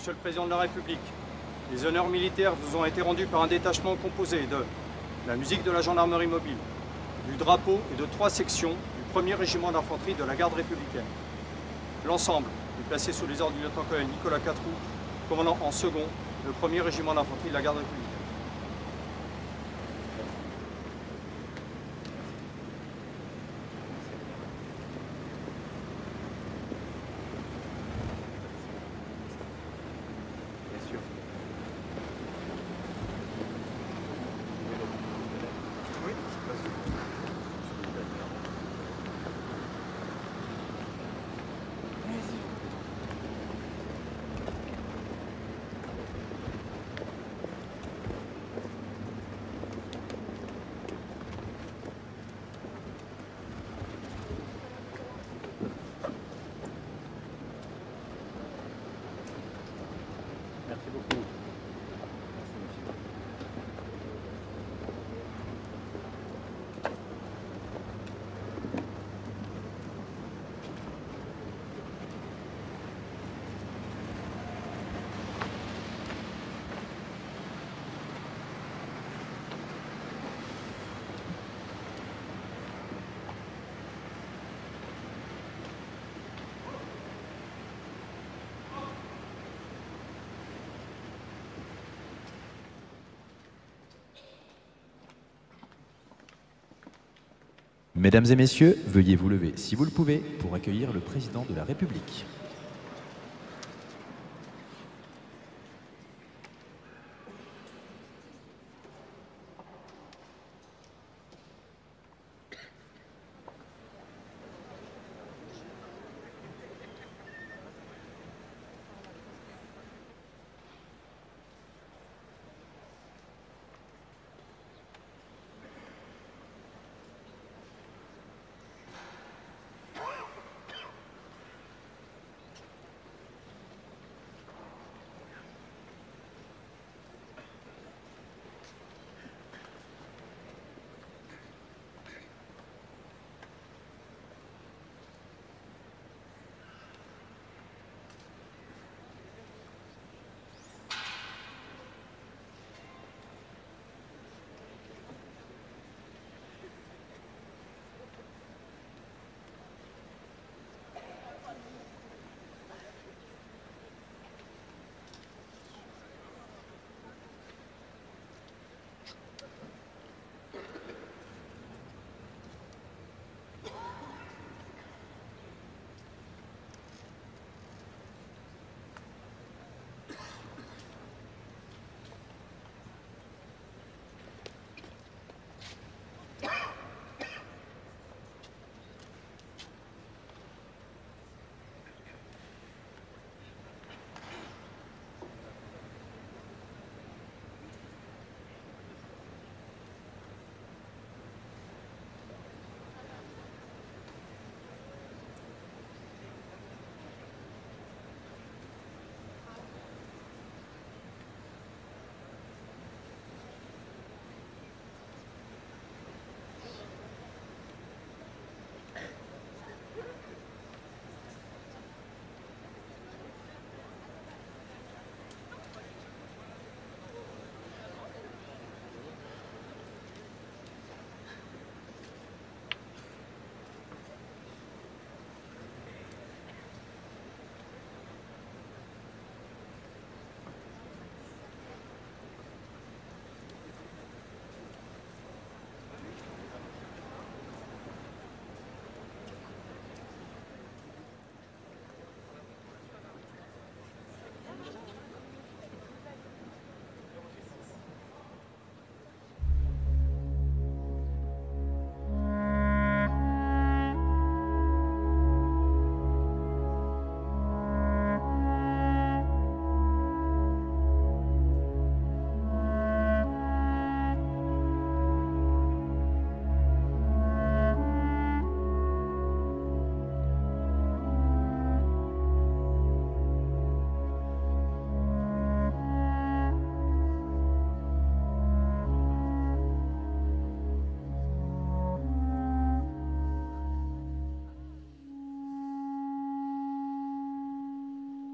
Monsieur le Président de la République, les honneurs militaires vous ont été rendus par un détachement composé de la musique de la gendarmerie mobile, du drapeau et de 3 sections du 1er régiment d'infanterie de la garde républicaine. L'ensemble est placé sous les ordres du lieutenant-colonel Nicolas Catroux, commandant en second le 1er régiment d'infanterie de la garde républicaine. Merci beaucoup. Mesdames et messieurs, veuillez vous lever, si vous le pouvez, pour accueillir le président de la République.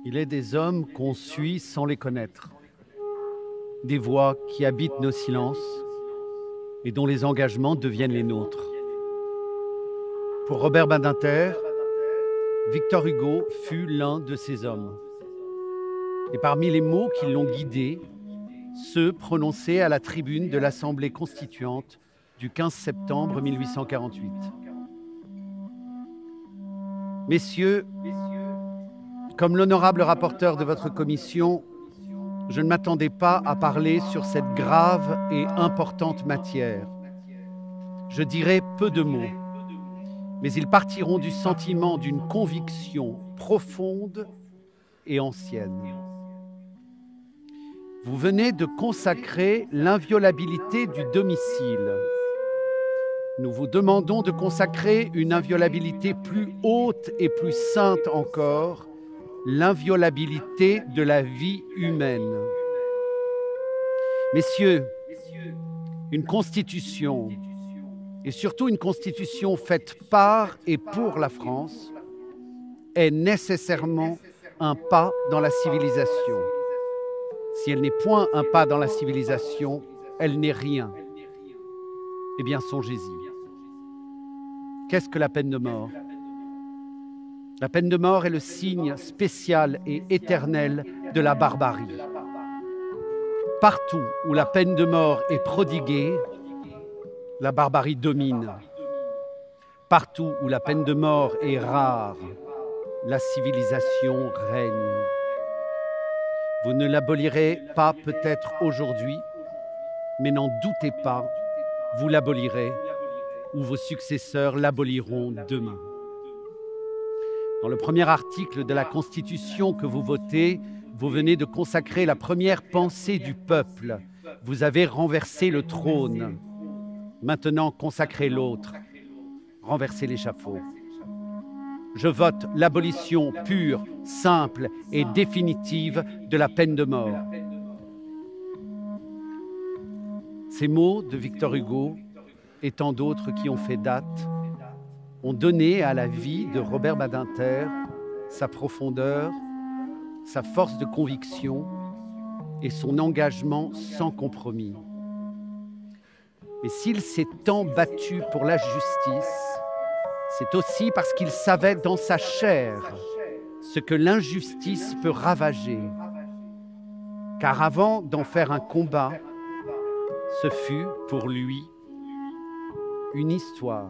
Il est des hommes qu'on suit sans les connaître, des voix qui habitent nos silences et dont les engagements deviennent les nôtres. Pour Robert Badinter, Victor Hugo fut l'un de ces hommes. Et parmi les mots qui l'ont guidé, ceux prononcés à la tribune de l'Assemblée constituante du 15 septembre 1848. Messieurs, comme l'honorable rapporteur de votre commission, je ne m'attendais pas à parler sur cette grave et importante matière. Je dirai peu de mots, mais ils partiront du sentiment d'une conviction profonde et ancienne. Vous venez de consacrer l'inviolabilité du domicile. Nous vous demandons de consacrer une inviolabilité plus haute et plus sainte encore, l'inviolabilité de la vie humaine. Messieurs, une constitution, et surtout une constitution faite par et pour la France, est nécessairement un pas dans la civilisation. Si elle n'est point un pas dans la civilisation, elle n'est rien. Eh bien, songez-y. Qu'est-ce que la peine de mort? La peine de mort est le signe spécial et éternel de la barbarie. Partout où la peine de mort est prodiguée, la barbarie domine. Partout où la peine de mort est rare, la civilisation règne. Vous ne l'abolirez pas peut-être aujourd'hui, mais n'en doutez pas, vous l'abolirez ou vos successeurs l'aboliront demain. Dans le premier article de la Constitution que vous votez, vous venez de consacrer la première pensée du peuple. Vous avez renversé le trône. Maintenant, consacrez l'autre. Renversez l'échafaud. Je vote l'abolition pure, simple et définitive de la peine de mort. Ces mots de Victor Hugo et tant d'autres qui ont fait date ont donné à la vie de Robert Badinter sa profondeur, sa force de conviction et son engagement sans compromis. Mais s'il s'est tant battu pour la justice, c'est aussi parce qu'il savait dans sa chair ce que l'injustice peut ravager. Car avant d'en faire un combat, ce fut pour lui une histoire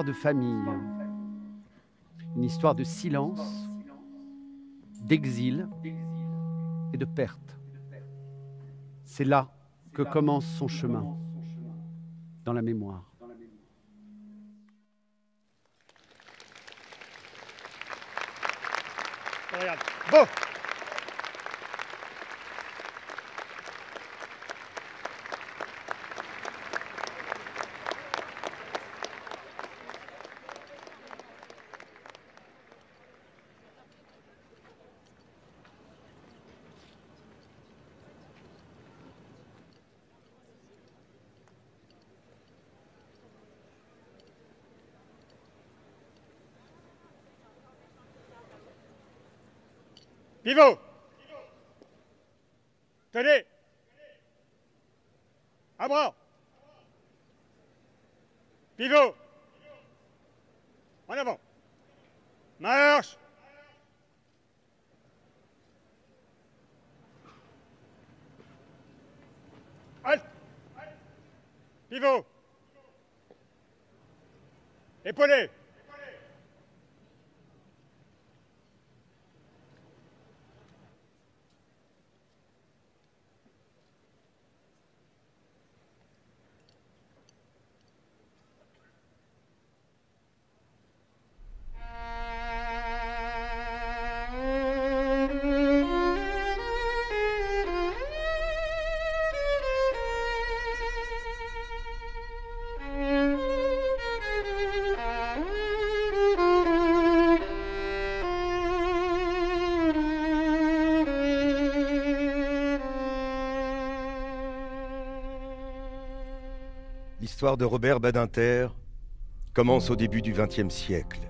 de famille, une histoire de silence, d'exil et de perte. C'est là que commence son chemin, dans la mémoire. Bon. Pivot! Tenez! À bras! Pivot! En avant! Marche! Halte! Pivot! Épaulé! L'histoire de Robert Badinter commence au début du XXe siècle.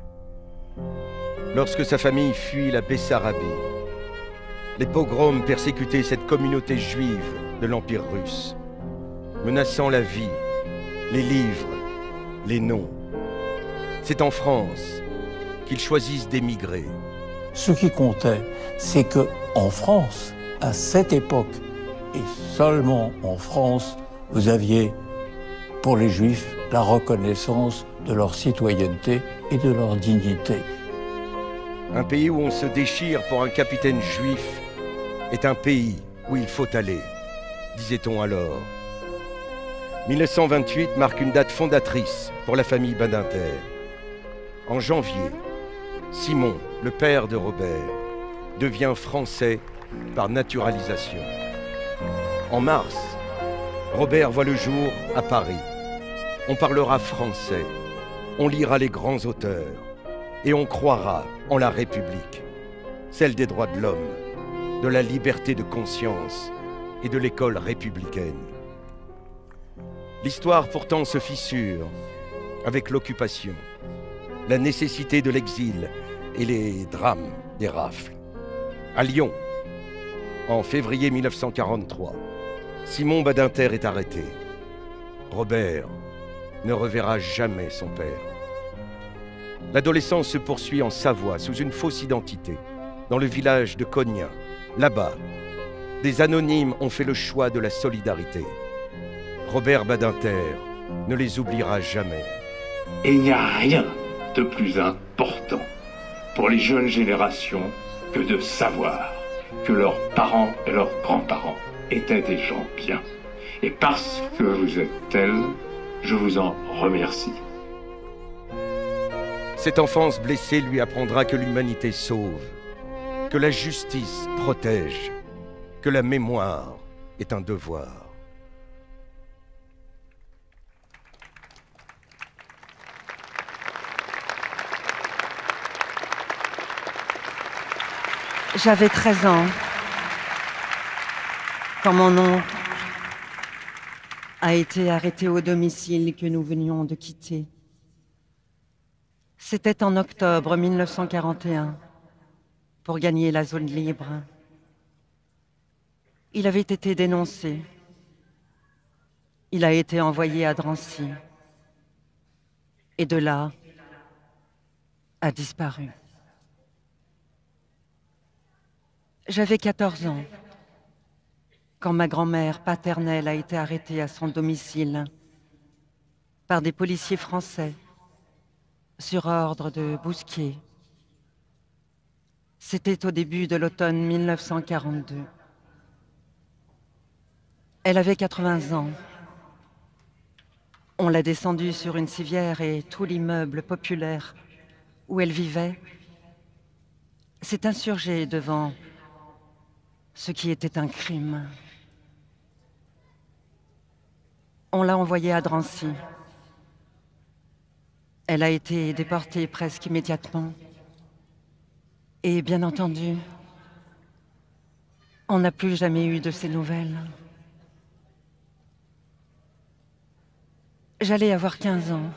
lorsque sa famille fuit la Bessarabie. Les pogroms persécutaient cette communauté juive de l'Empire russe, menaçant la vie, les livres, les noms. C'est en France qu'ils choisissent d'émigrer. Ce qui comptait, c'est que en France, à cette époque, et seulement en France, vous aviez, pour les Juifs, la reconnaissance de leur citoyenneté et de leur dignité. Un pays où on se déchire pour un capitaine juif est un pays où il faut aller, disait-on alors. 1928 marque une date fondatrice pour la famille Badinter. En janvier, Simon, le père de Robert, devient français par naturalisation. En mars, Robert voit le jour à Paris. On parlera français, on lira les grands auteurs et on croira en la République, celle des droits de l'homme, de la liberté de conscience et de l'école républicaine. L'histoire pourtant se fissure avec l'occupation, la nécessité de l'exil et les drames des rafles. À Lyon, en février 1943, Simon Badinter est arrêté. Robert ne reverra jamais son père. L'adolescence se poursuit en Savoie sous une fausse identité, dans le village de Cognat. Là-bas, des anonymes ont fait le choix de la solidarité. Robert Badinter ne les oubliera jamais. Et il n'y a rien de plus important pour les jeunes générations que de savoir que leurs parents et leurs grands-parents étaient des gens bien. Et parce que vous êtes tels, je vous en remercie. Cette enfance blessée lui apprendra que l'humanité sauve, que la justice protège, que la mémoire est un devoir. J'avais 13 ans quand mon oncle a été arrêté au domicile que nous venions de quitter. C'était en octobre 1941, pour gagner la zone libre. Il avait été dénoncé. Il a été envoyé à Drancy. Et de là, a disparu. J'avais 14 ans quand ma grand-mère paternelle a été arrêtée à son domicile par des policiers français sur ordre de Bousquier. C'était au début de l'automne 1942. Elle avait 80 ans. On l'a descendue sur une civière et tout l'immeuble populaire où elle vivait s'est insurgé devant ce qui était un crime. On l'a envoyée à Drancy. Elle a été déportée presque immédiatement. Et bien entendu, on n'a plus jamais eu de ses nouvelles. J'allais avoir 15 ans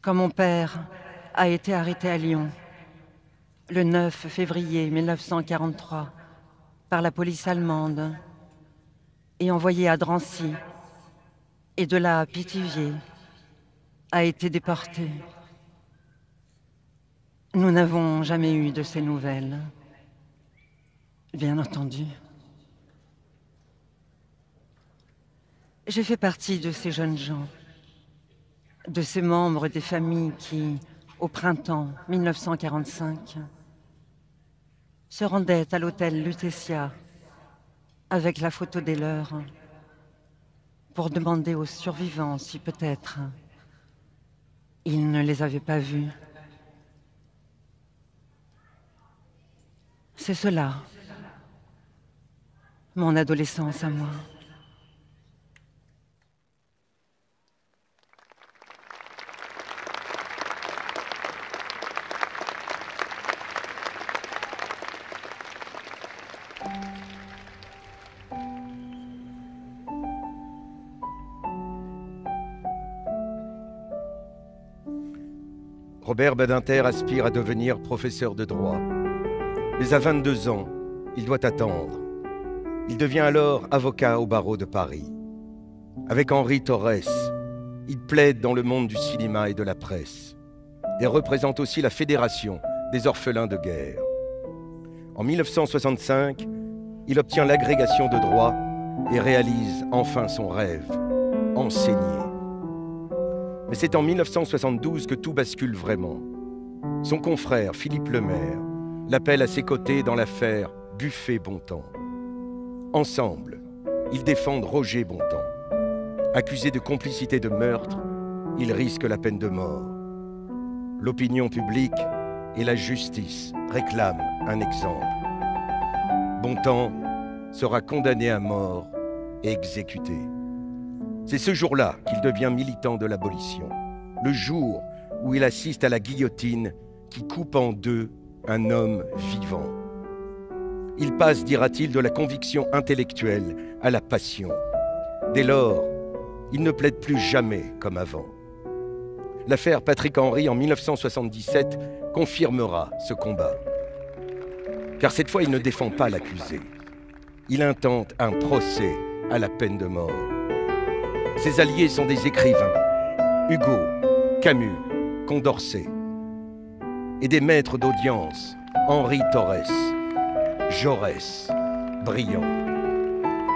quand mon père a été arrêté à Lyon le 9 février 1943 par la police allemande et envoyé à Drancy et de là à Pithiviers a été déporté. Nous n'avons jamais eu de ses nouvelles, bien entendu. J'ai fait partie de ces jeunes gens, de ces membres des familles qui, au printemps 1945, se rendaient à l'hôtel Lutetia avec la photo des leurs pour demander aux survivants si peut-être ils ne les avaient pas vus. C'est cela, mon adolescence à moi. Robert Badinter aspire à devenir professeur de droit. Mais à 22 ans, il doit attendre. Il devient alors avocat au barreau de Paris. Avec Henri Torres, il plaide dans le monde du cinéma et de la presse et représente aussi la Fédération des orphelins de guerre. En 1965, il obtient l'agrégation de droit et réalise enfin son rêve, enseigner. Mais c'est en 1972 que tout bascule vraiment. Son confrère, Philippe Lemaire, l'appelle à ses côtés dans l'affaire Buffet-Bontemps. Ensemble, ils défendent Roger Bontemps. Accusé de complicité de meurtre, il risque la peine de mort. L'opinion publique et la justice réclament un exemple. Bontemps sera condamné à mort et exécuté. C'est ce jour-là qu'il devient militant de l'abolition, le jour où il assiste à la guillotine qui coupe en deux un homme vivant. Il passe, dira-t-il, de la conviction intellectuelle à la passion. Dès lors, il ne plaide plus jamais comme avant. L'affaire Patrick Henry en 1977 confirmera ce combat. Car cette fois, il ne défend pas l'accusé. Il intente un procès à la peine de mort. Ses alliés sont des écrivains, Hugo, Camus, Condorcet, et des maîtres d'audience, Henri Torres, Jaurès, Briand.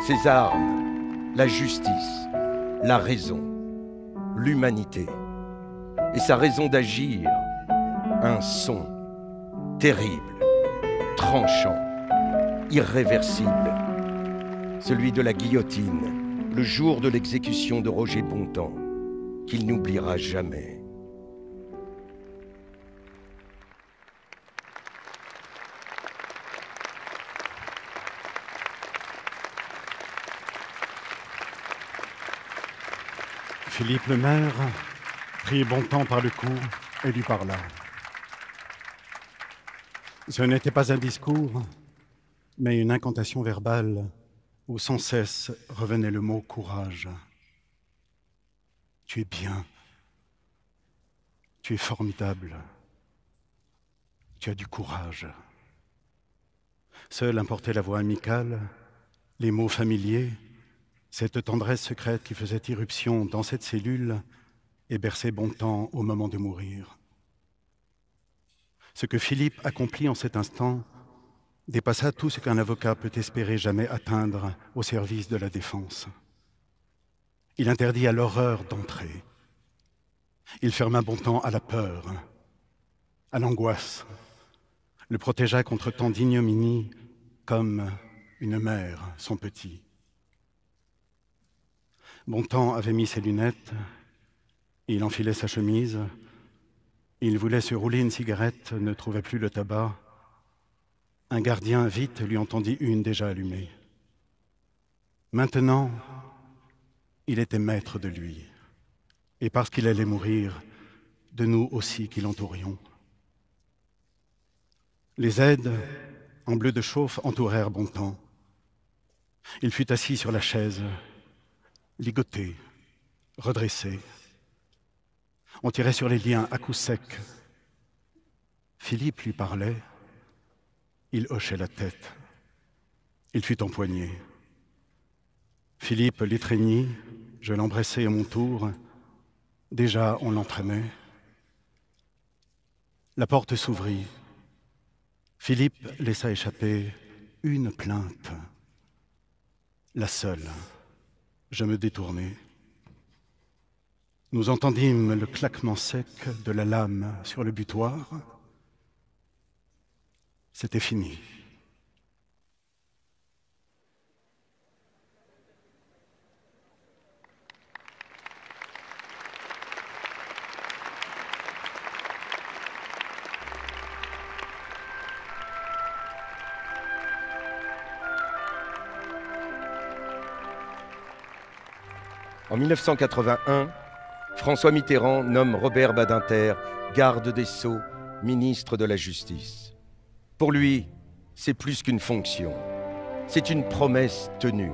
Ses armes, la justice, la raison, l'humanité. Et sa raison d'agir, un son terrible, tranchant, irréversible, celui de la guillotine, le jour de l'exécution de Roger Bontemps, qu'il n'oubliera jamais. Philippe Lemaire prit Bontemps par le cou et lui parla. Ce n'était pas un discours, mais une incantation verbale où sans cesse revenait le mot « courage ». Tu es bien, tu es formidable, tu as du courage. Seule importait la voix amicale, les mots familiers, cette tendresse secrète qui faisait irruption dans cette cellule et berçait Bontemps au moment de mourir. Ce que Philippe accomplit en cet instant dépassa tout ce qu'un avocat peut espérer jamais atteindre au service de la défense. Il interdit à l'horreur d'entrer. Il ferma Bontemps à la peur, à l'angoisse, le protégea contre tant d'ignominie comme une mère son petit. Bontemps avait mis ses lunettes, il enfilait sa chemise, il voulait se rouler une cigarette, ne trouvait plus le tabac. Un gardien vite lui entendit une déjà allumée. Maintenant, il était maître de lui, et parce qu'il allait mourir, de nous aussi qui l'entourions. Les aides, en bleu de chauffe, entourèrent Bontemps. Il fut assis sur la chaise, ligoté, redressé. On tirait sur les liens à coups secs. Philippe lui parlait. Il hochait la tête. Il fut empoigné. Philippe l'étreignit, je l'embrassai à mon tour. Déjà, on l'entraînait. La porte s'ouvrit. Philippe laissa échapper une plainte. La seule. Je me détournai. Nous entendîmes le claquement sec de la lame sur le butoir. C'était fini. En 1981, François Mitterrand nomme Robert Badinter garde des Sceaux, ministre de la Justice. Pour lui, c'est plus qu'une fonction. C'est une promesse tenue,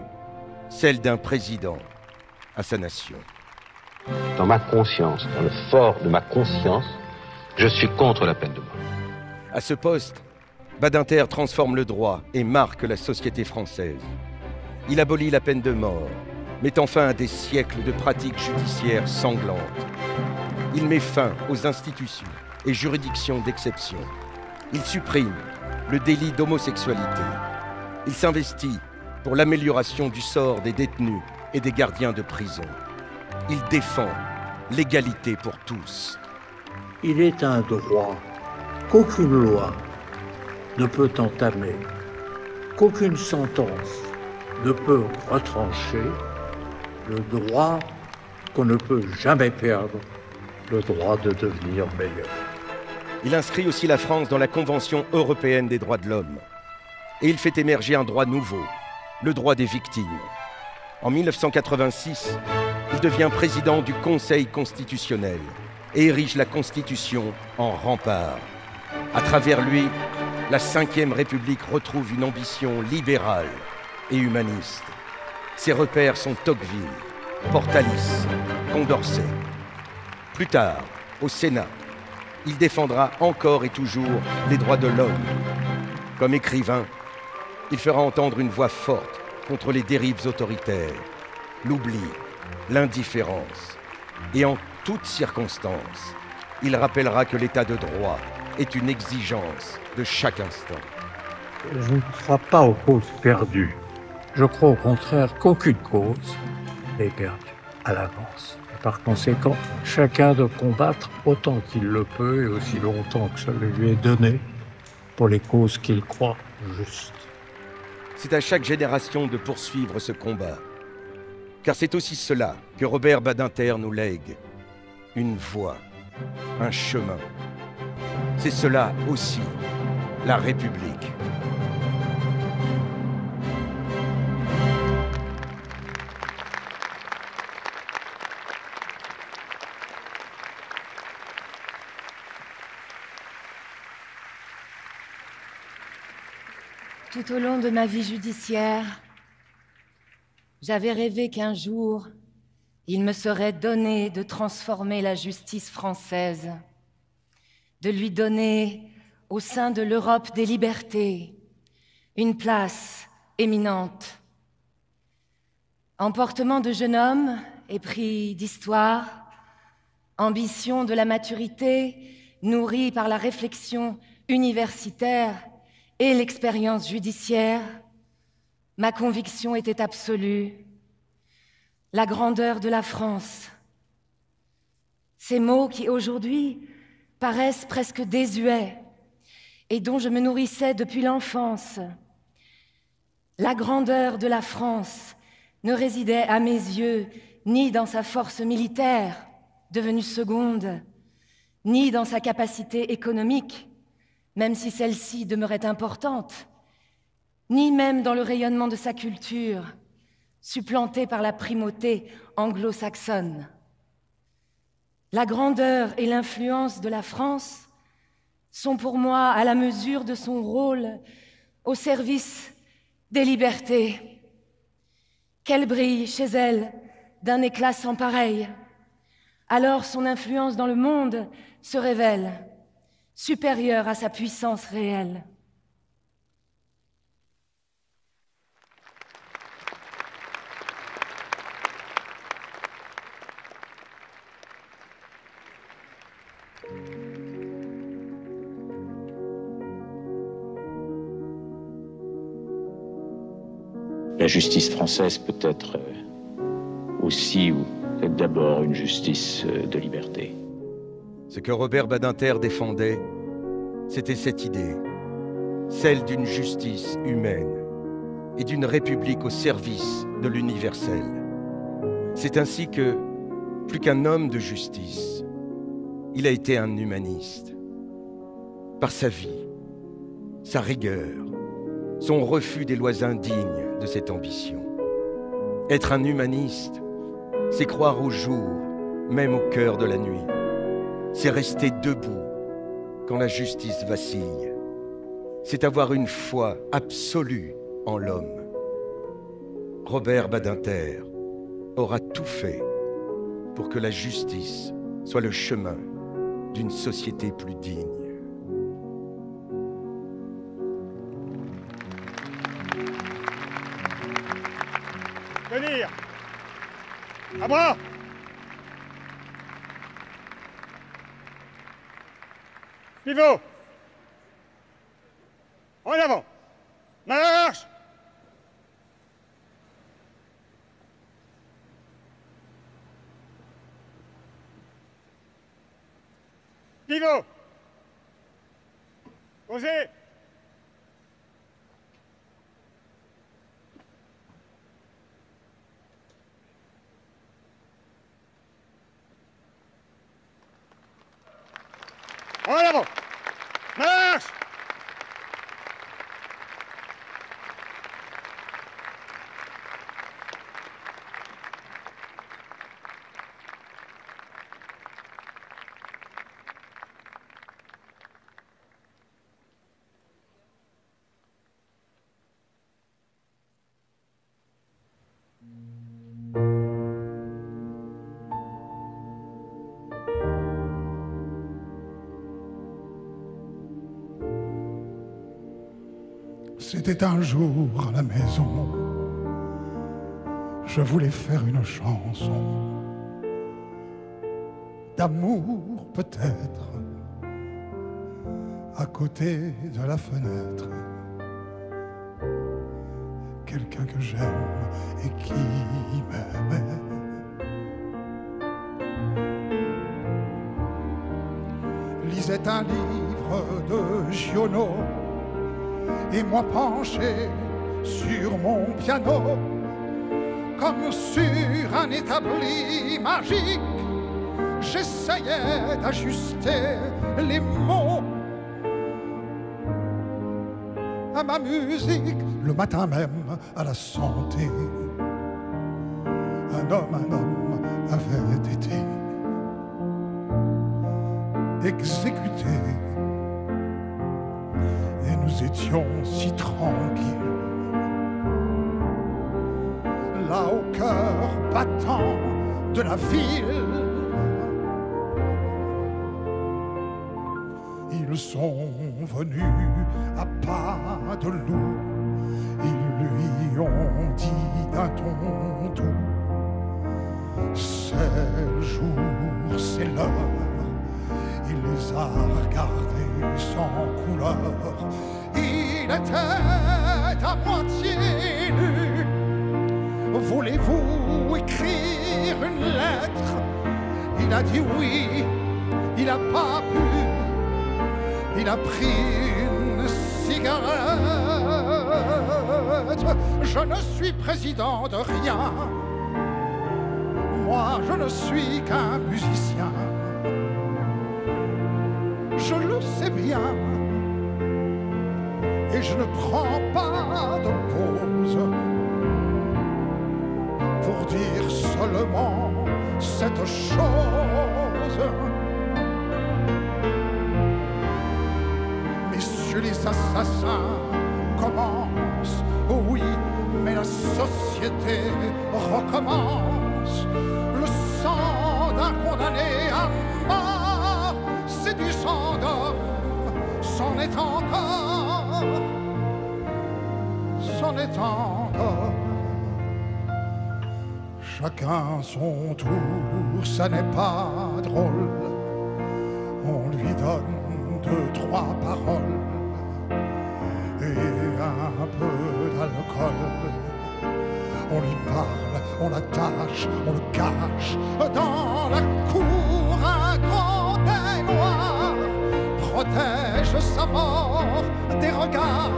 celle d'un président à sa nation. Dans ma conscience, dans le fort de ma conscience, Je suis contre la peine de mort. À ce poste, Badinter transforme le droit et marque la société française. Il abolit la peine de mort, mettant fin à des siècles de pratiques judiciaires sanglantes. Il met fin aux institutions et juridictions d'exception. Il supprime le délit d'homosexualité. Il s'investit pour l'amélioration du sort des détenus et des gardiens de prison. Il défend l'égalité pour tous. Il est un droit qu'aucune loi ne peut entamer, qu'aucune sentence ne peut retrancher, le droit qu'on ne peut jamais perdre, le droit de devenir meilleur. Il inscrit aussi la France dans la Convention européenne des droits de l'homme. Et il fait émerger un droit nouveau, le droit des victimes. En 1986, il devient président du Conseil constitutionnel et érige la Constitution en rempart. À travers lui, la Ve République retrouve une ambition libérale et humaniste. Ses repères sont Tocqueville, Portalis, Condorcet. Plus tard, au Sénat, il défendra encore et toujours les droits de l'homme. Comme écrivain, il fera entendre une voix forte contre les dérives autoritaires, l'oubli, l'indifférence. Et en toutes circonstances, il rappellera que l'état de droit est une exigence de chaque instant. Je ne crois pas aux causes perdues. Je crois au contraire qu'aucune cause n'est perdue à l'avance. Par conséquent, chacun doit combattre autant qu'il le peut et aussi longtemps que ça lui est donné pour les causes qu'il croit justes. C'est à chaque génération de poursuivre ce combat. Car c'est aussi cela que Robert Badinter nous lègue. Une voie, un chemin. C'est cela aussi, la République. Tout au long de ma vie judiciaire, j'avais rêvé qu'un jour, il me serait donné de transformer la justice française, de lui donner, au sein de l'Europe des libertés, une place éminente. Emportement de jeune homme, épris d'histoire, ambition de la maturité, nourrie par la réflexion universitaire et l'expérience judiciaire, ma conviction était absolue. La grandeur de la France. Ces mots qui aujourd'hui paraissent presque désuets et dont je me nourrissais depuis l'enfance. La grandeur de la France ne résidait à mes yeux ni dans sa force militaire, devenue seconde, ni dans sa capacité économique, même si celle-ci demeurait importante, ni même dans le rayonnement de sa culture, supplantée par la primauté anglo-saxonne. La grandeur et l'influence de la France sont pour moi à la mesure de son rôle au service des libertés. Qu'elle brille chez elle d'un éclat sans pareil. Alors son influence dans le monde se révèle, supérieure à sa puissance réelle. La justice française peut être aussi ou peut-être d'abord une justice de liberté. Ce que Robert Badinter défendait, c'était cette idée, celle d'une justice humaine et d'une république au service de l'universel. C'est ainsi que, plus qu'un homme de justice, il a été un humaniste. Par sa vie, sa rigueur, son refus des lois indignes de cette ambition. Être un humaniste, c'est croire au jour, même au cœur de la nuit. C'est rester debout quand la justice vacille. C'est avoir une foi absolue en l'homme. Robert Badinter aura tout fait pour que la justice soit le chemin d'une société plus digne. Tenir. À bras. Pivot. En avant. Marche. Pivot. Osez. En avant. Marche. C'était un jour à la maison, je voulais faire une chanson d'amour peut-être, à côté de la fenêtre, quelqu'un que j'aime et qui m'aimait. Lisait un livre de Giono, et moi penché sur mon piano, comme sur un établi magique, j'essayais d'ajuster les mots à ma musique. Le matin même, à la santé, un homme avait été exécuté. Et nous étions si tranquilles, là au cœur battant de la ville. Ils sont venus à pas de loup, ils lui ont dit d'un ton doux: c'est le jour, c'est l'heure. Il les a regardés sans couleur. Il était à moitié nu. Voulez-vous écrire une lettre? Il a dit oui, il n'a pas pu. Il a pris une cigarette. Je ne suis président de rien. Moi, je ne suis qu'un musicien. Je le sais bien, et je ne prends pas de pause pour dire seulement cette chose. Messieurs les assassins commencent, oui, mais la société recommence. Le sang d'un condamné à mort, c'est du sang d'homme, c'en est encore, c'en est encore. Chacun son tour, ça n'est pas drôle. On lui donne 2, 3 paroles et un peu d'alcool. On lui parle, on l'attache, on le cache dans la cour. Un grand œil noir protège sa mort des regards.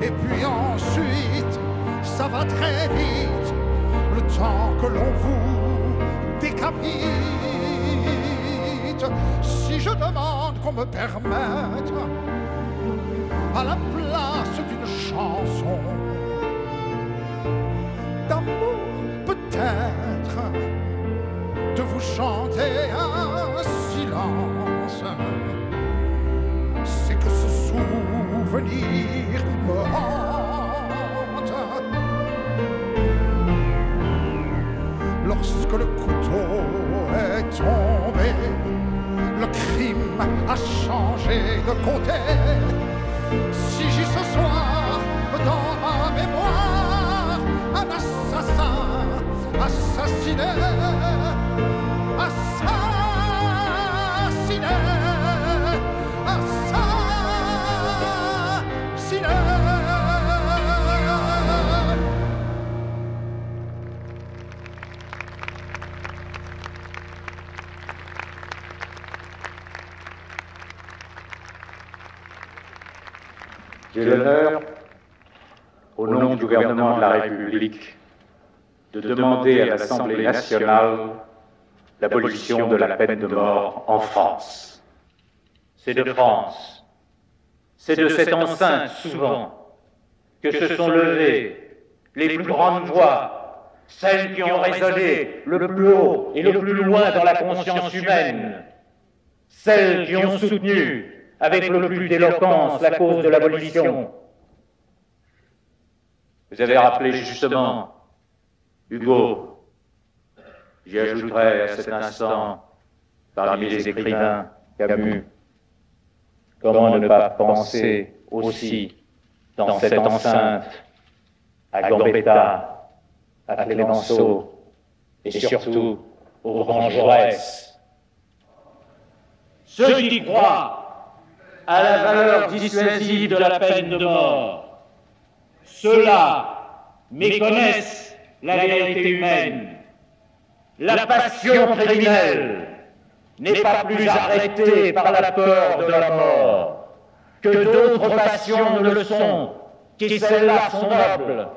Et puis ensuite, ça va très vite, le temps que l'on vous décapite. Si je demande qu'on me permette, à la place d'une chanson d'amour peut-être, de vous chanter un silence, c'est que ce souvenir me hante. Lorsque le couteau est tombé, le cri a changé de côté. Si j'ai ce soir dans ma mémoire un assassin assassiné, assassiné, assassiné. J'ai l'honneur, au nom du gouvernement de la République, de demander à l'Assemblée nationale l'abolition de la peine de mort en France. C'est de France, c'est de cette enceinte souvent que se sont levées les plus grandes voix, celles qui ont résonné le plus haut et le plus loin dans la conscience humaine, celles qui ont soutenu avec le plus d'éloquence la cause de l'abolition. Vous avez rappelé justement Hugo. J'y ajouterai à cet instant, parmi les écrivains, Camus. Comment ne pas penser aussi, dans cette enceinte, à Gambetta, à Clémenceau, et surtout au grand Jaurès. Ceux qui croient à la valeur dissuasive de la peine de mort, ceux-là méconnaissent la vérité humaine. La passion criminelle n'est pas plus arrêtée par la peur de la mort que d'autres passions ne le sont, qui celles-là sont nobles.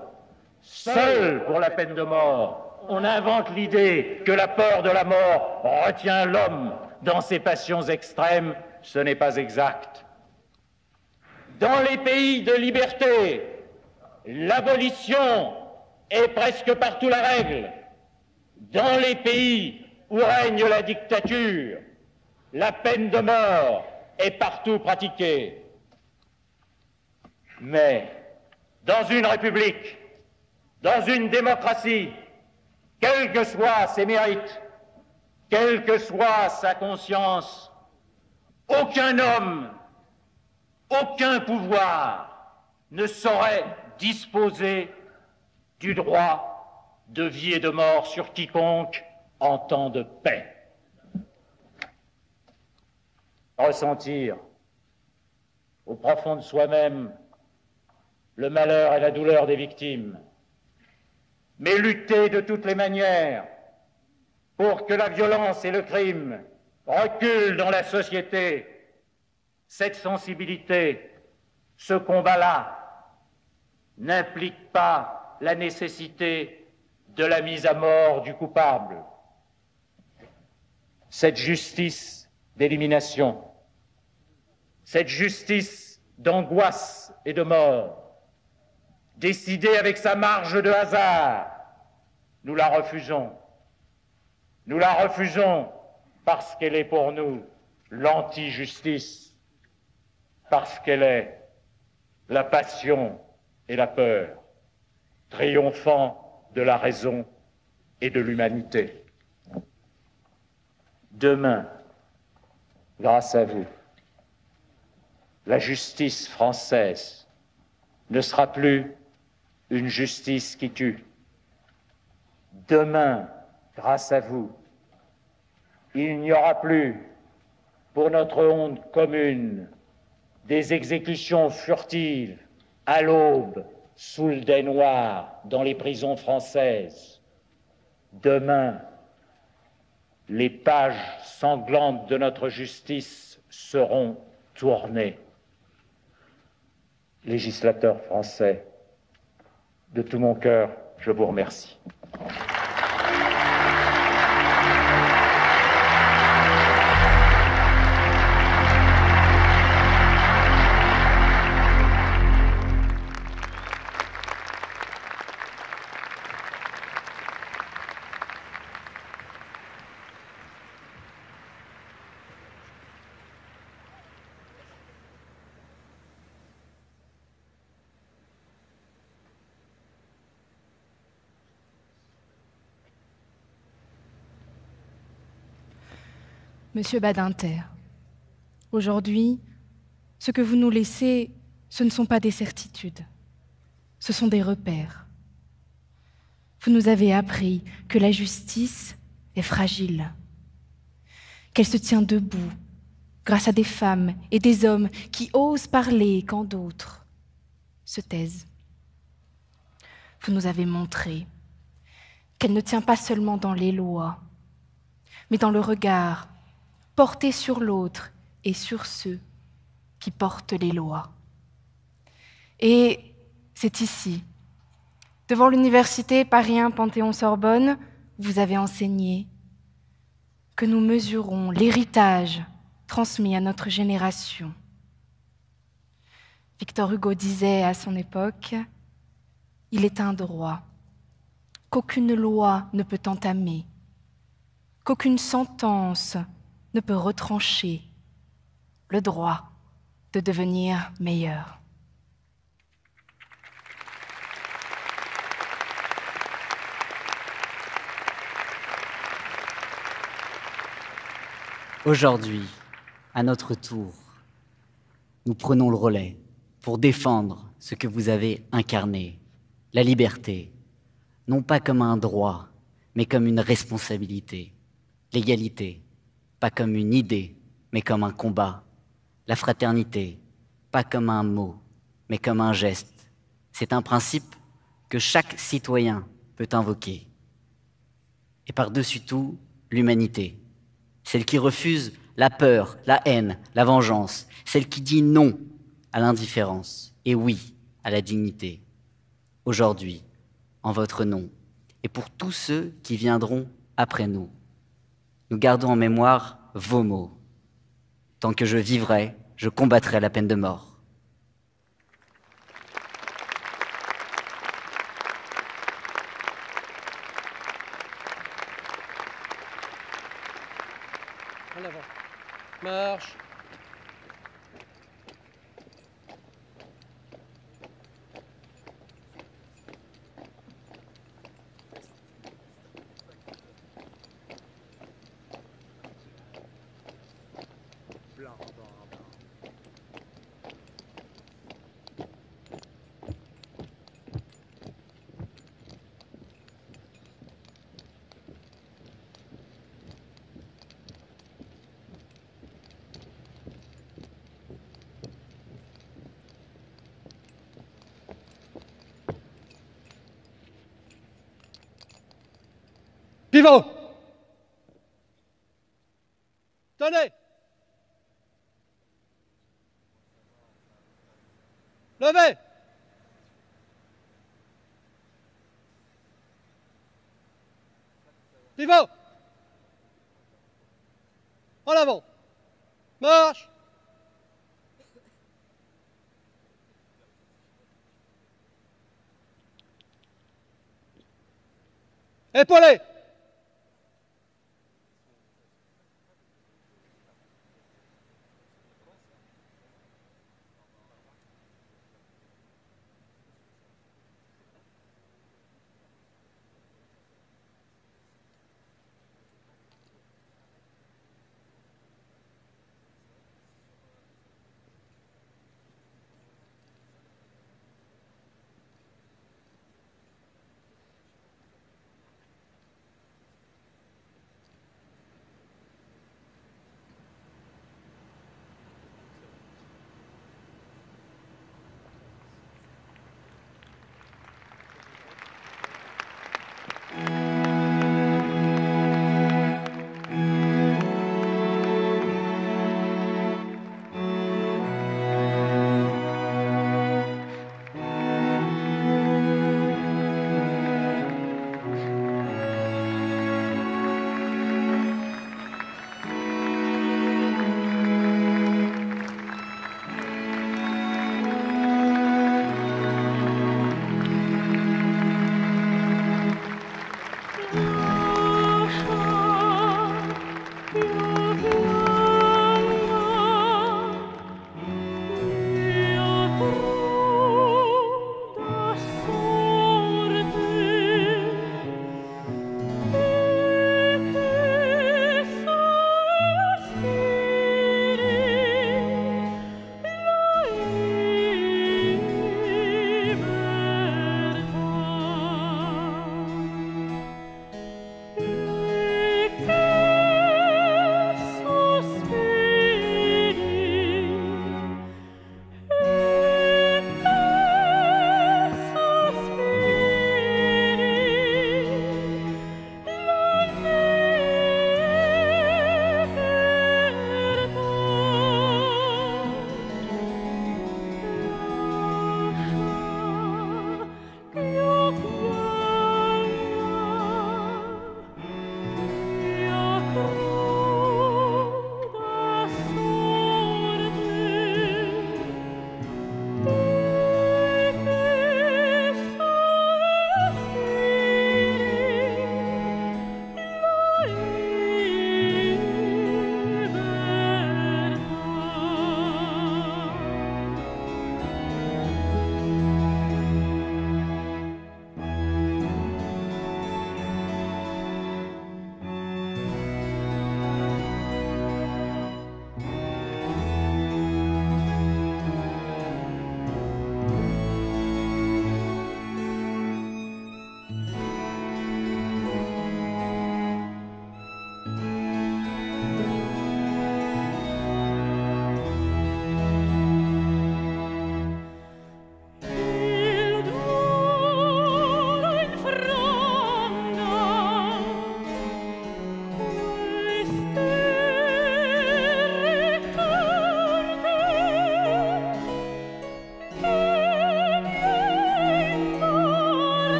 Seul pour la peine de mort, on invente l'idée que la peur de la mort retient l'homme dans ses passions extrêmes. Ce n'est pas exact. Dans les pays de liberté, l'abolition est presque partout la règle. Dans les pays où règne la dictature, la peine de mort est partout pratiquée. Mais dans une république, dans une démocratie, quels que soient ses mérites, quelle que soit sa conscience, aucun homme, aucun pouvoir ne saurait disposer du droit de vie et de mort sur quiconque en temps de paix. Ressentir au profond de soi-même le malheur et la douleur des victimes, mais lutter de toutes les manières pour que la violence et le crime reculent dans la société. Cette sensibilité, ce combat-là, n'implique pas la nécessité de la mise à mort du coupable. Cette justice d'élimination, cette justice d'angoisse et de mort, décidée avec sa marge de hasard, nous la refusons. Nous la refusons parce qu'elle est pour nous l'anti-justice, parce qu'elle est la passion et la peur, triomphant de la raison et de l'humanité. Demain, grâce à vous, la justice française ne sera plus une justice qui tue. Demain, grâce à vous, il n'y aura plus, pour notre honte commune, des exécutions furtives à l'aube, sous le dais noir, dans les prisons françaises. Demain, les pages sanglantes de notre justice seront tournées. Législateurs français, de tout mon cœur, je vous remercie. Monsieur Badinter, Aujourd'hui, ce que vous nous laissez, ce ne sont pas des certitudes, ce sont des repères. Vous nous avez appris que la justice est fragile, qu'elle se tient debout grâce à des femmes et des hommes qui osent parler quand d'autres se taisent. Vous nous avez montré qu'elle ne tient pas seulement dans les lois, mais dans le regard porté sur l'autre et sur ceux qui portent les lois. Et c'est ici, devant l'université Paris 1 Panthéon-Sorbonne, vous avez enseigné que nous mesurons l'héritage transmis à notre génération. Victor Hugo disait à son époque, « Il est un droit qu'aucune loi ne peut entamer, qu'aucune sentence ne peut retrancher, le droit de devenir meilleur. » Aujourd'hui, à notre tour, nous prenons le relais pour défendre ce que vous avez incarné, la liberté, non pas comme un droit, mais comme une responsabilité, l'égalité, pas comme une idée, mais comme un combat, la fraternité, pas comme un mot, mais comme un geste. C'est un principe que chaque citoyen peut invoquer. Et par-dessus tout, l'humanité, celle qui refuse la peur, la haine, la vengeance, celle qui dit non à l'indifférence et oui à la dignité. Aujourd'hui, en votre nom, et pour tous ceux qui viendront après nous, nous gardons en mémoire vos mots. Tant que je vivrai, je combattrai la peine de mort. En avant. Marche. Pivot! Tenez! Levez! Pivot! En avant! Marche! Épaulé!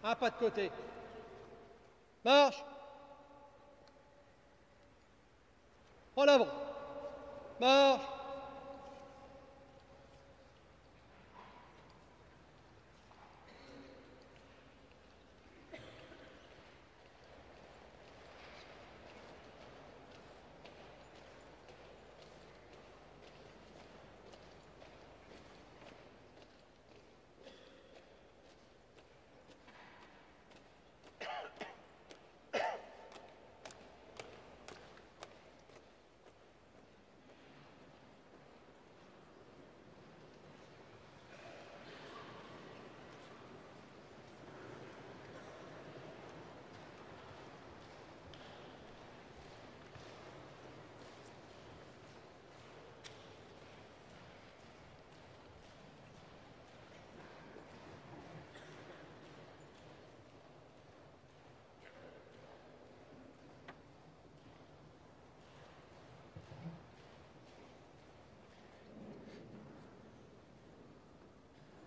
Un pas de côté. Marche. En avant. Marche.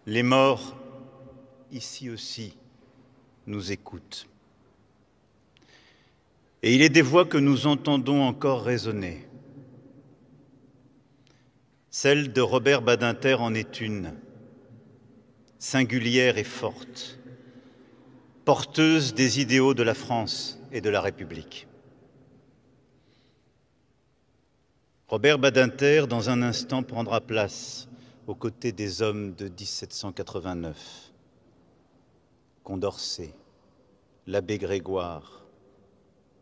Les morts, ici aussi, nous écoutent. Et il est des voix que nous entendons encore résonner. Celle de Robert Badinter en est une, singulière et forte, porteuse des idéaux de la France et de la République. Robert Badinter, dans un instant, prendra place aux côtés des hommes de 1789. Condorcet, l'abbé Grégoire,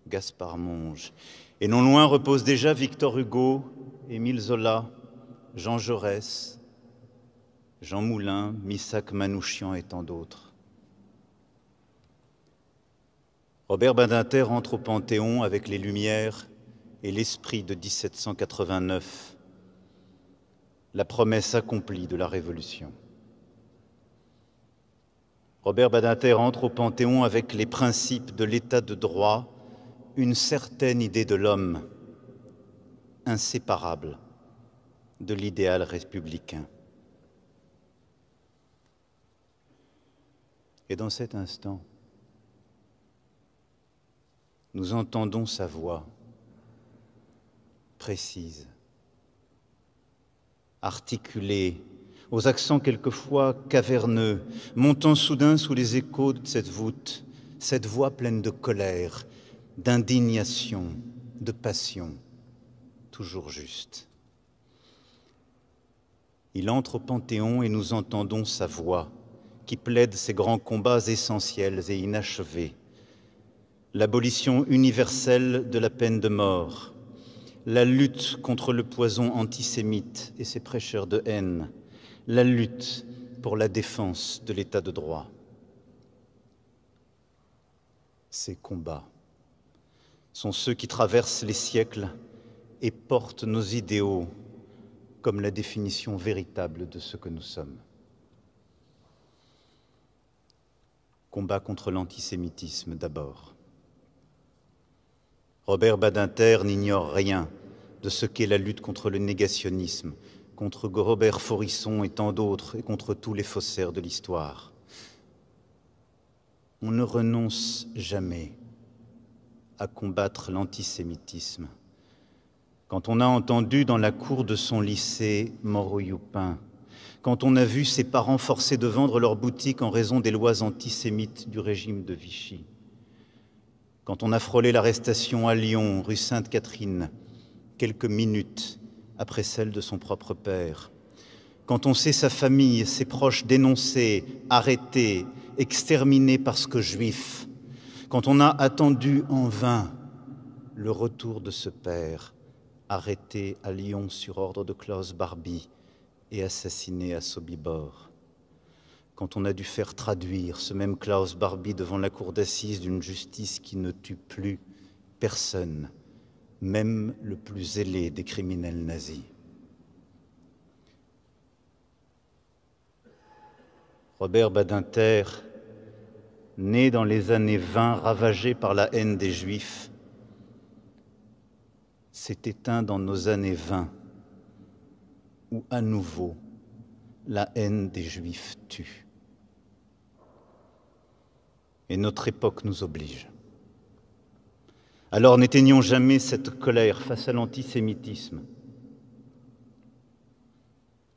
Gaspard Monge, et non loin reposent déjà Victor Hugo, Émile Zola, Jean Jaurès, Jean Moulin, Missak Manouchian et tant d'autres. Robert Badinter entre au Panthéon avec les Lumières et l'esprit de 1789, la promesse accomplie de la Révolution. Robert Badinter entre au Panthéon avec les principes de l'état de droit, une certaine idée de l'homme, inséparable de l'idéal républicain. Et dans cet instant, nous entendons sa voix précise, articulée, aux accents quelquefois caverneux, montant soudain sous les échos de cette voûte, cette voix pleine de colère, d'indignation, de passion, toujours juste. Il entre au Panthéon et nous entendons sa voix qui plaide ces grands combats essentiels et inachevés. L'abolition universelle de la peine de mort, la lutte contre le poison antisémite et ses prêcheurs de haine, la lutte pour la défense de l'état de droit. Ces combats sont ceux qui traversent les siècles et portent nos idéaux comme la définition véritable de ce que nous sommes. Combat contre l'antisémitisme d'abord. Robert Badinter n'ignore rien de ce qu'est la lutte contre le négationnisme, contre Robert Forisson et tant d'autres, et contre tous les faussaires de l'histoire. On ne renonce jamais à combattre l'antisémitisme. Quand on a entendu dans la cour de son lycée Moreau-Youpin, quand on a vu ses parents forcés de vendre leur boutique en raison des lois antisémites du régime de Vichy, quand on a frôlé l'arrestation à Lyon, rue Sainte-Catherine, quelques minutes après celle de son propre père, quand on sait sa famille, ses proches dénoncés, arrêtés, exterminés parce que juifs, quand on a attendu en vain le retour de ce père, arrêté à Lyon sur ordre de Klaus Barbie et assassiné à Sobibor, quand on a dû faire traduire ce même Klaus Barbie devant la cour d'assises d'une justice qui ne tue plus personne, même le plus zélé des criminels nazis. Robert Badinter, né dans les années 20, ravagé par la haine des Juifs, s'est éteint dans nos années 20, où à nouveau la haine des Juifs tue. et notre époque nous oblige. Alors n'éteignons jamais cette colère face à l'antisémitisme,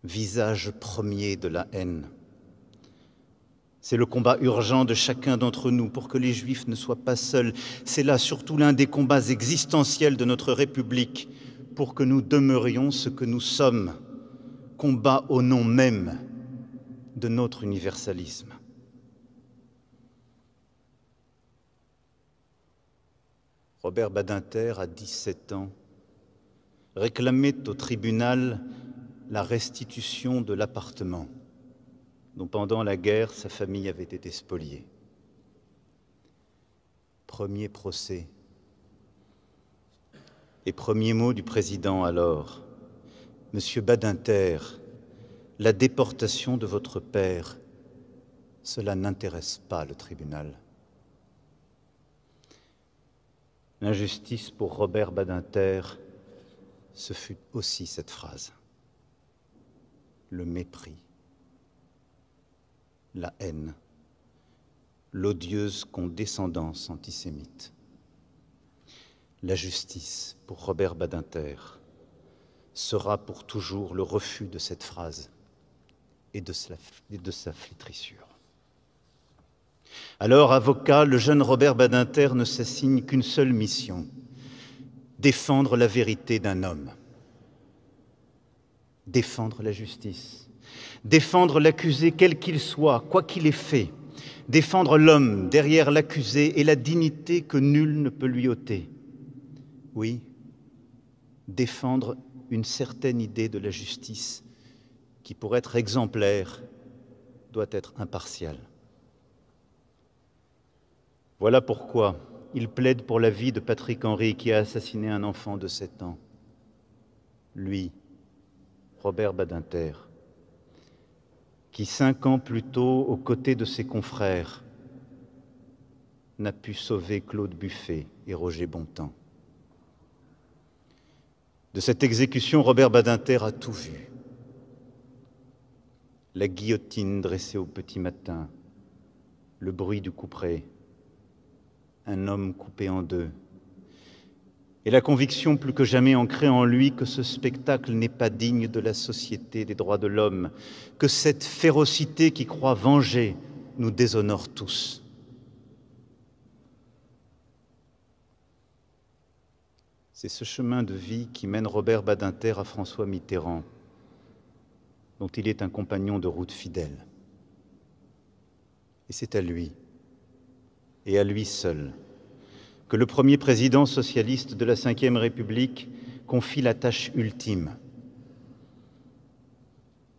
visage premier de la haine. C'est le combat urgent de chacun d'entre nous pour que les Juifs ne soient pas seuls. C'est là surtout l'un des combats existentiels de notre République pour que nous demeurions ce que nous sommes. Combat au nom même de notre universalisme. Robert Badinter, à 17 ans, réclamait au tribunal la restitution de l'appartement dont pendant la guerre sa famille avait été spoliée. Premier procès et premier mot du président alors: Monsieur Badinter, la déportation de votre père, cela n'intéresse pas le tribunal. L'injustice pour Robert Badinter, ce fut aussi cette phrase. Le mépris, la haine, l'odieuse condescendance antisémite. La justice pour Robert Badinter sera pour toujours le refus de cette phrase et de sa flétrissure. Alors, avocat, le jeune Robert Badinter ne s'assigne qu'une seule mission: défendre la vérité d'un homme, défendre la justice, défendre l'accusé quel qu'il soit, quoi qu'il ait fait, défendre l'homme derrière l'accusé et la dignité que nul ne peut lui ôter. Oui, défendre une certaine idée de la justice qui, pour être exemplaire, doit être impartiale. Voilà pourquoi il plaide pour la vie de Patrick Henry, qui a assassiné un enfant de 7 ans. Lui, Robert Badinter, qui 5 ans plus tôt, aux côtés de ses confrères, n'a pu sauver Claude Buffet et Roger Bontemps. De cette exécution, Robert Badinter a tout vu. La guillotine dressée au petit matin, le bruit du couperet, un homme coupé en deux, et la conviction plus que jamais ancrée en lui que ce spectacle n'est pas digne de la société des droits de l'homme, que cette férocité qui croit venger nous déshonore tous. C'est ce chemin de vie qui mène Robert Badinter à François Mitterrand, dont il est un compagnon de route fidèle. Et c'est à lui, et à lui seul, que le premier président socialiste de la Ve République confie la tâche ultime: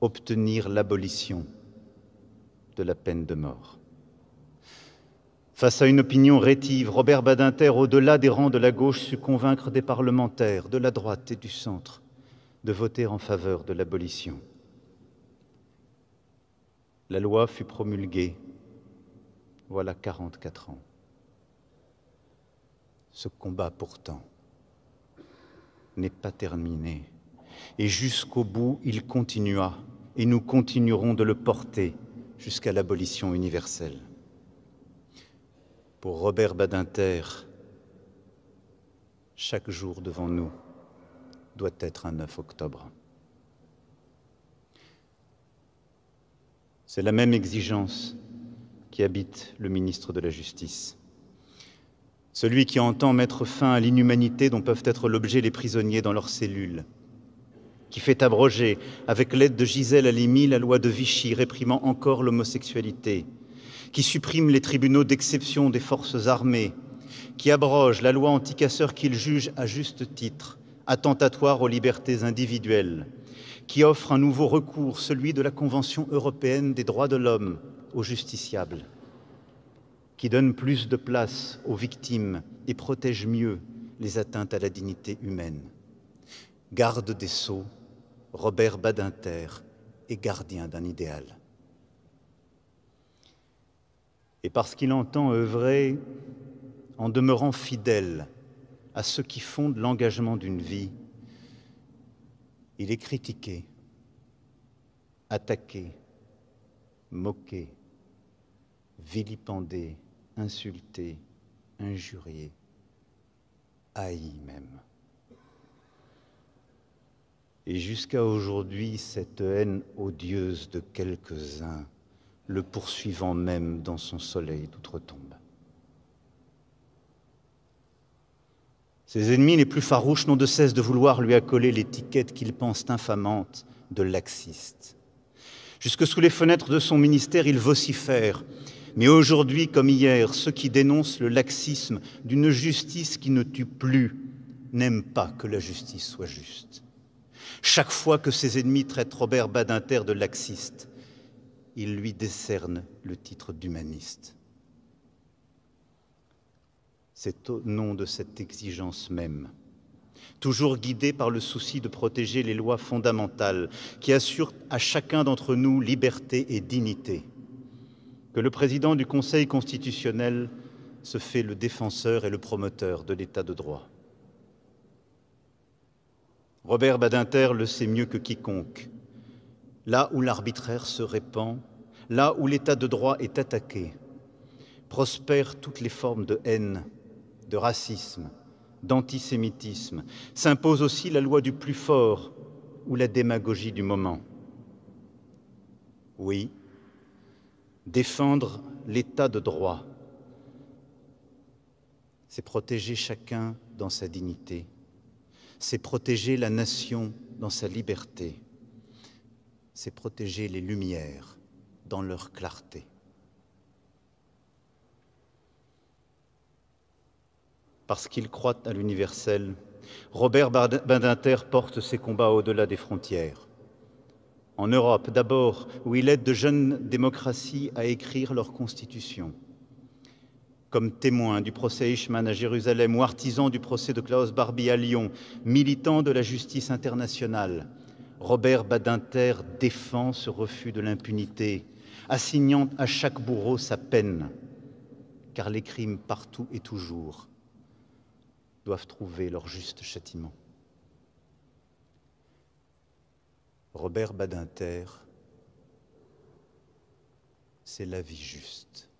obtenir l'abolition de la peine de mort. Face à une opinion rétive, Robert Badinter, au-delà des rangs de la gauche, sut convaincre des parlementaires de la droite et du centre de voter en faveur de l'abolition. La loi fut promulguée, voilà 44 ans. Ce combat, pourtant, n'est pas terminé. Et jusqu'au bout, il continua, et nous continuerons de le porter jusqu'à l'abolition universelle. Pour Robert Badinter, chaque jour devant nous doit être un 9 octobre. C'est la même exigence qui habite le ministre de la Justice. Celui qui entend mettre fin à l'inhumanité dont peuvent être l'objet les prisonniers dans leurs cellules, qui fait abroger, avec l'aide de Gisèle Halimi, la loi de Vichy réprimant encore l'homosexualité, qui supprime les tribunaux d'exception des forces armées, qui abroge la loi anticasseurs qu'il juge à juste titre attentatoire aux libertés individuelles, qui offre un nouveau recours, celui de la Convention européenne des droits de l'homme, aux justiciables, qui donne plus de place aux victimes et protège mieux les atteintes à la dignité humaine. Garde des sceaux, Robert Badinter est gardien d'un idéal. Et parce qu'il entend œuvrer en demeurant fidèle à ce qui fonde l'engagement d'une vie, il est critiqué, attaqué, moqué, vilipendé, insulté, injurié, haï même. Et jusqu'à aujourd'hui, cette haine odieuse de quelques-uns, le poursuivant même dans son soleil d'outre-tombe. Ses ennemis les plus farouches n'ont de cesse de vouloir lui accoler l'étiquette qu'ils pensent infamante de laxiste. Jusque sous les fenêtres de son ministère, il vocifère. Mais aujourd'hui, comme hier, ceux qui dénoncent le laxisme d'une justice qui ne tue plus n'aiment pas que la justice soit juste. Chaque fois que ses ennemis traitent Robert Badinter de laxiste, ils lui décernent le titre d'humaniste. C'est au nom de cette exigence même, toujours guidé par le souci de protéger les lois fondamentales qui assurent à chacun d'entre nous liberté et dignité, que le président du Conseil constitutionnel se fait le défenseur et le promoteur de l'état de droit. Robert Badinter le sait mieux que quiconque. Là où l'arbitraire se répand, là où l'état de droit est attaqué, prospèrent toutes les formes de haine, de racisme, d'antisémitisme. S'impose aussi la loi du plus fort ou la démagogie du moment. Oui, défendre l'état de droit, c'est protéger chacun dans sa dignité, c'est protéger la nation dans sa liberté, c'est protéger les lumières dans leur clarté. Parce qu'il croit à l'universel, Robert Badinter porte ses combats au-delà des frontières. En Europe d'abord, où il aide de jeunes démocraties à écrire leur constitution. Comme témoin du procès Eichmann à Jérusalem ou artisan du procès de Klaus Barbie à Lyon, militant de la justice internationale, Robert Badinter défend ce refus de l'impunité, assignant à chaque bourreau sa peine, car les crimes partout et toujours doivent trouver leur juste châtiment. Robert Badinter, c'est la vie juste.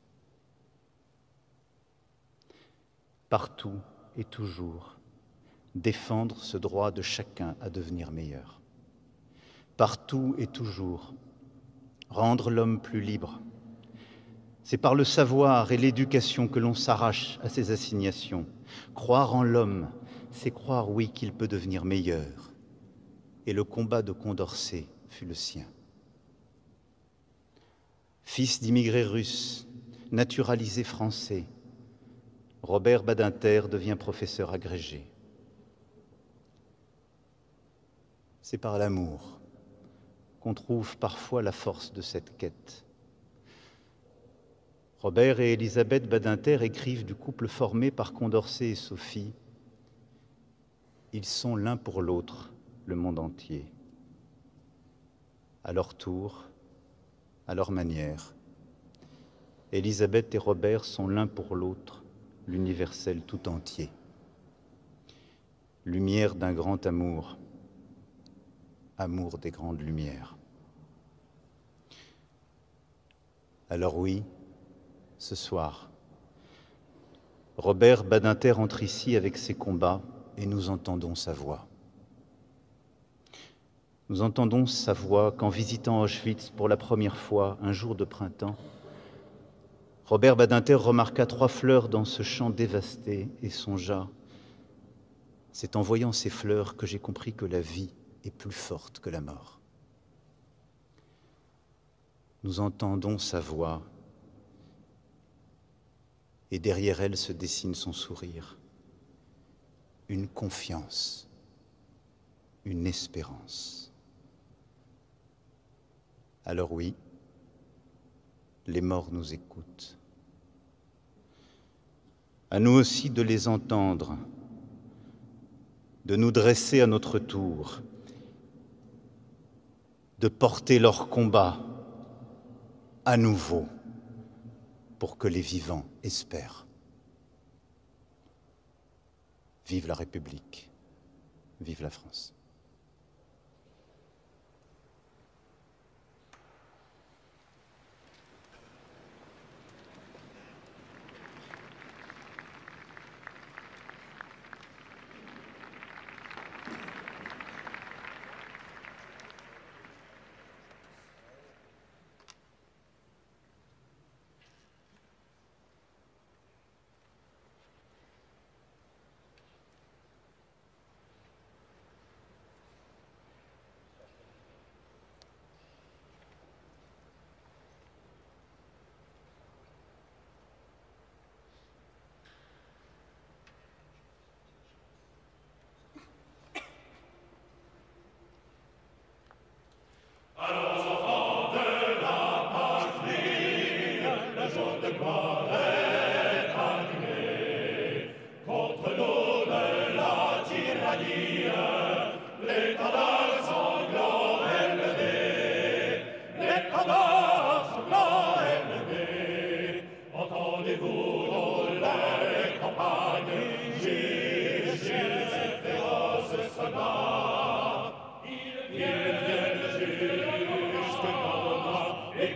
Partout et toujours, défendre ce droit de chacun à devenir meilleur. Partout et toujours, rendre l'homme plus libre. C'est par le savoir et l'éducation que l'on s'arrache à ses assignations. Croire en l'homme, c'est croire, oui, qu'il peut devenir meilleur. Et le combat de Condorcet fut le sien. Fils d'immigrés russes, naturalisé français, Robert Badinter devient professeur agrégé. C'est par l'amour qu'on trouve parfois la force de cette quête. Robert et Elisabeth Badinter écrivent du couple formé par Condorcet et Sophie. Ils sont l'un pour l'autre le monde entier. À leur tour, à leur manière, Elisabeth et Robert sont l'un pour l'autre l'universel tout entier. Lumière d'un grand amour, amour des grandes lumières. Alors oui, ce soir, Robert Badinter entre ici avec ses combats et nous entendons sa voix. Nous entendons sa voix qu'en visitant Auschwitz pour la première fois, un jour de printemps, Robert Badinter remarqua 3 fleurs dans ce champ dévasté et songea « C'est en voyant ces fleurs que j'ai compris que la vie est plus forte que la mort. » Nous entendons sa voix et derrière elle se dessine son sourire, une confiance, une espérance. Alors oui, les morts nous écoutent. À nous aussi de les entendre, de nous dresser à notre tour, de porter leur combat à nouveau pour que les vivants espèrent. Vive la République, vive la France.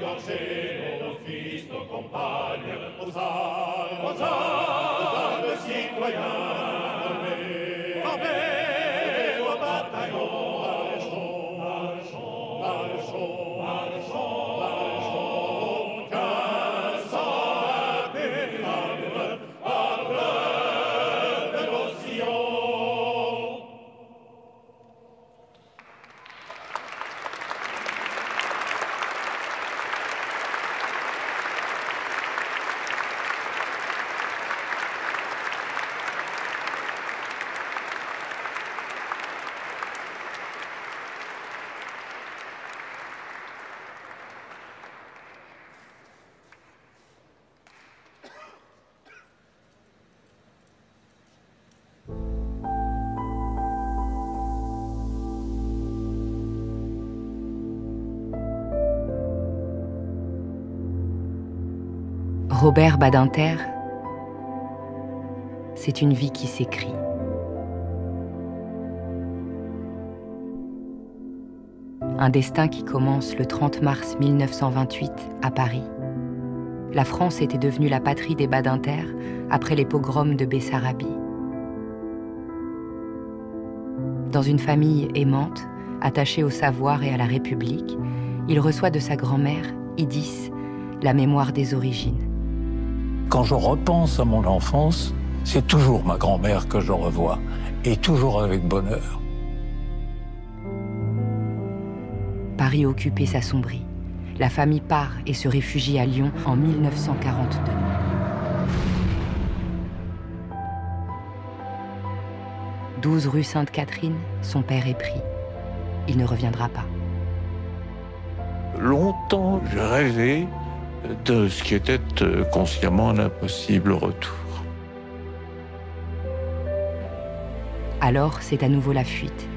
égorger nos fils, nos compagnes, aux armes citoyens, armés au bataillon, marchons, qu'un sang impérable parle de nos sillons. Robert Badinter, c'est une vie qui s'écrit. Un destin qui commence le 30 mars 1928 à Paris. La France était devenue la patrie des Badinter après les pogroms de Bessarabie. Dans une famille aimante, attachée au savoir et à la République, il reçoit de sa grand-mère, Idis, la mémoire des origines. Quand je repense à mon enfance, c'est toujours ma grand-mère que je revois, et toujours avec bonheur. Paris occupé s'assombrit. La famille part et se réfugie à Lyon en 1942. « 12 rue Sainte-Catherine, son père est pris. Il ne reviendra pas. » Longtemps, j'ai rêvé de ce qui était consciemment un impossible retour. Alors, c'est à nouveau la fuite.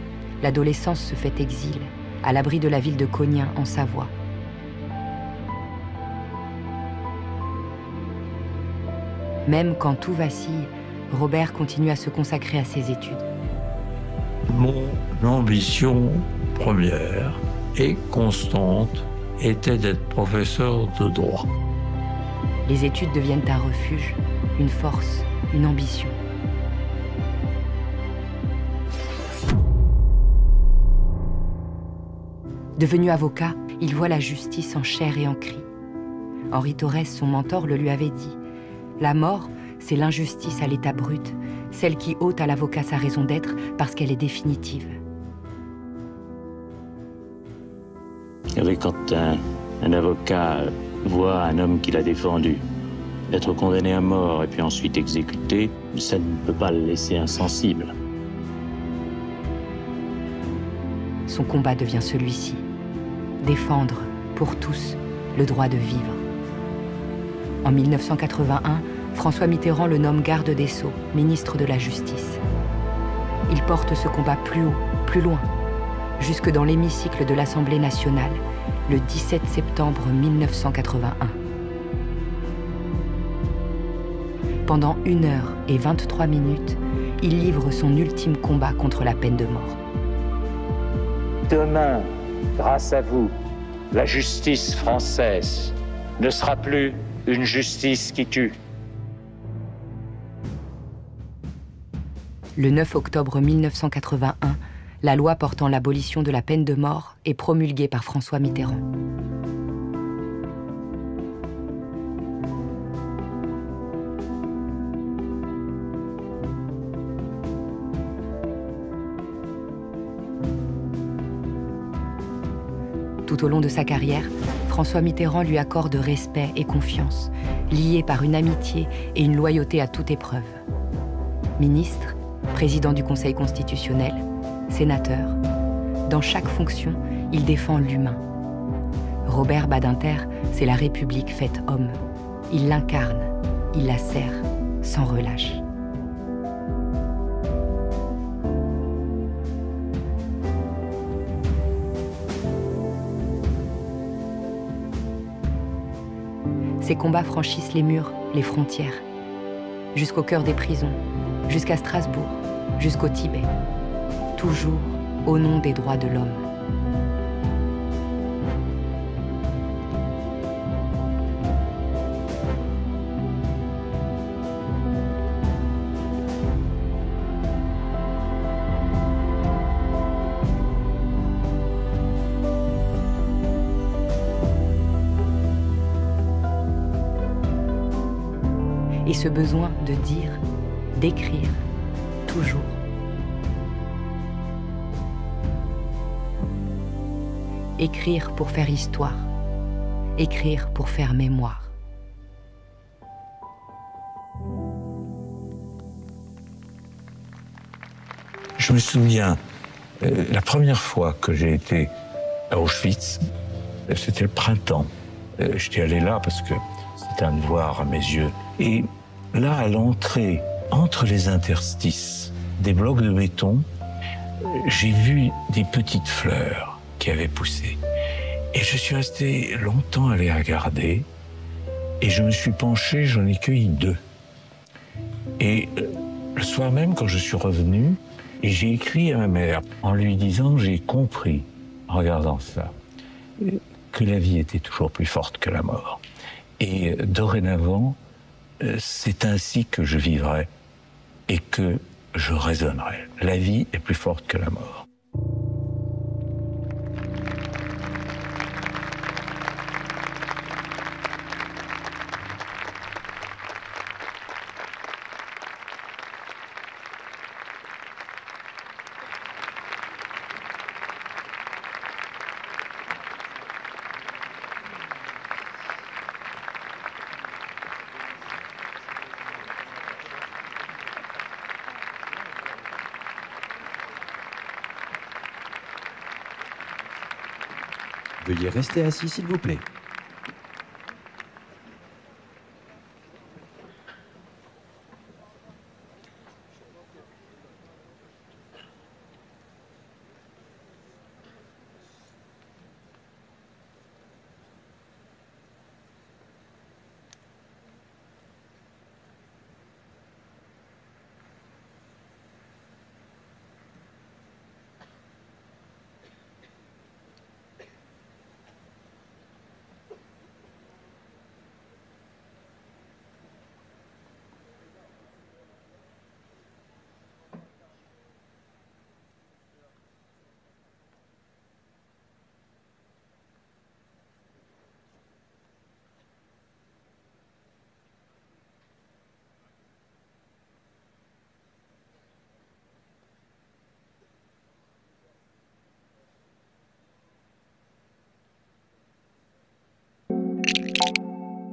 L'adolescence se fait exil, à l'abri de la ville de Cognin, en Savoie. Même quand tout vacille, Robert continue à se consacrer à ses études. Mon ambition première et constante était d'être professeur de droit. Les études deviennent un refuge, une force, une ambition. Devenu avocat, il voit la justice en chair et en cri. Henri Torres, son mentor, le lui avait dit. La mort, c'est l'injustice à l'état brut, celle qui ôte à l'avocat sa raison d'être parce qu'elle est définitive. Quand un avocat voit un homme qu'il a défendu être condamné à mort et puis ensuite exécuté, ça ne peut pas le laisser insensible. Son combat devient celui-ci. Défendre, pour tous, le droit de vivre. En 1981, François Mitterrand le nomme garde des Sceaux, ministre de la Justice. Il porte ce combat plus haut, plus loin, jusque dans l'hémicycle de l'Assemblée nationale, le 17 septembre 1981. Pendant 1h23, il livre son ultime combat contre la peine de mort. Demain, grâce à vous, la justice française ne sera plus une justice qui tue. Le 9 octobre 1981, la loi portant l'abolition de la peine de mort est promulguée par François Mitterrand. Tout au long de sa carrière, François Mitterrand lui accorde respect et confiance, liés par une amitié et une loyauté à toute épreuve. Ministre, président du Conseil constitutionnel, sénateur, dans chaque fonction, il défend l'humain. Robert Badinter, c'est la République faite homme. Il l'incarne, il la sert, sans relâche. Ces combats franchissent les murs, les frontières, jusqu'au cœur des prisons, jusqu'à Strasbourg, jusqu'au Tibet, toujours au nom des droits de l'homme. et ce besoin de dire, d'écrire, toujours. Écrire pour faire histoire, écrire pour faire mémoire. Je me souviens, la première fois que j'ai été à Auschwitz, c'était le printemps. J'étais allé là parce que c'était un devoir à mes yeux. Et là, à l'entrée, entre les interstices des blocs de béton, j'ai vu des petites fleurs qui avaient poussé. Et je suis resté longtemps à les regarder. Et je me suis penché, j'en ai cueilli 2. Et le soir même, quand je suis revenu, j'ai écrit à ma mère en lui disant, j'ai compris, en regardant ça, que la vie était toujours plus forte que la mort. Et dorénavant, c'est ainsi que je vivrai et que je raisonnerai. La vie est plus forte que la mort. Veuillez rester assis, s'il vous plaît.